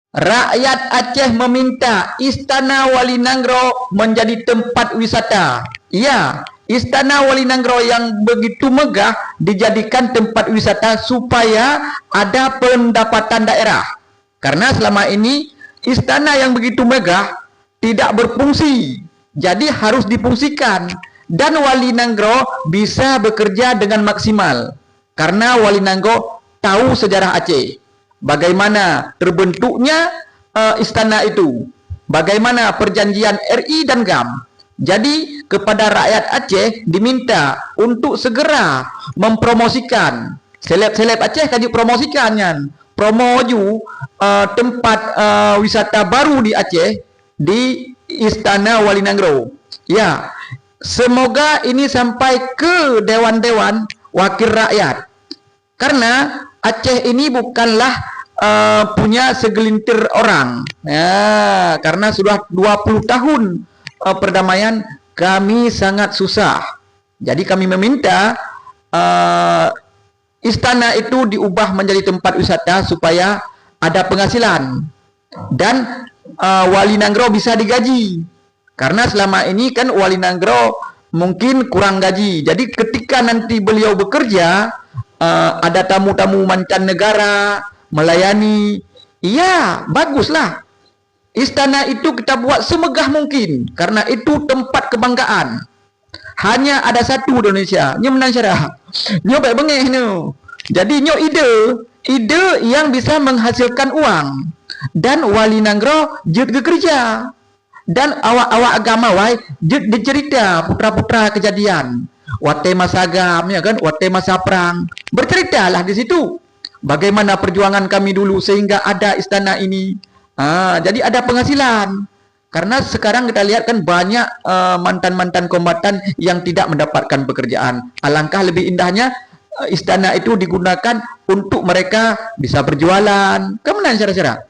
Rakyat Aceh meminta Istana Wali Nanggro menjadi tempat wisata. Ya, Istana Wali Nanggro yang begitu megah dijadikan tempat wisata supaya ada pendapatan daerah. Karena selama ini istana yang begitu megah tidak berfungsi, jadi harus difungsikan. Dan Wali Nanggro bisa bekerja dengan maksimal. Karena Wali Nanggro tahu sejarah Aceh. Bagaimana terbentuknya istana itu, bagaimana perjanjian RI dan GAM. Jadi kepada rakyat Aceh diminta untuk segera mempromosikan seleb-seleb Aceh kan dipromosikan, promoju tempat wisata baru di Aceh di Istana Wali Nanggro. Ya, semoga ini sampai ke dewan-dewan wakil rakyat. Karena Aceh ini bukanlah punya segelintir orang. Ya, karena sudah 20 tahun perdamaian kami sangat susah. Jadi kami meminta istana itu diubah menjadi tempat wisata supaya ada penghasilan. Dan Wali Nanggro bisa digaji. Karena selama ini kan Wali Nanggro mungkin kurang gaji. Jadi ketika nanti beliau bekerja, ada tamu-tamu mancanegara melayani, iya baguslah. Istana itu kita buat semegah mungkin, karena itu tempat kebanggaan. Hanya ada satu di Indonesia, nyo menang syarah, nyo baik bengeh no. Jadi nyo ide yang bisa menghasilkan uang. Dan Wali Nanggro jut kerja. Dan awak-awak agama wai jut dicerita putra-putra kejadian. Wate masa agam, ya kan? Wate masa perang. Berceritalah di situ. Bagaimana perjuangan kami dulu sehingga ada istana ini. Jadi ada penghasilan. Karena sekarang kita lihat kan banyak mantan-mantan kombatan yang tidak mendapatkan pekerjaan. Alangkah lebih indahnya istana itu digunakan untuk mereka bisa berjualan. Kemudian cara-cara.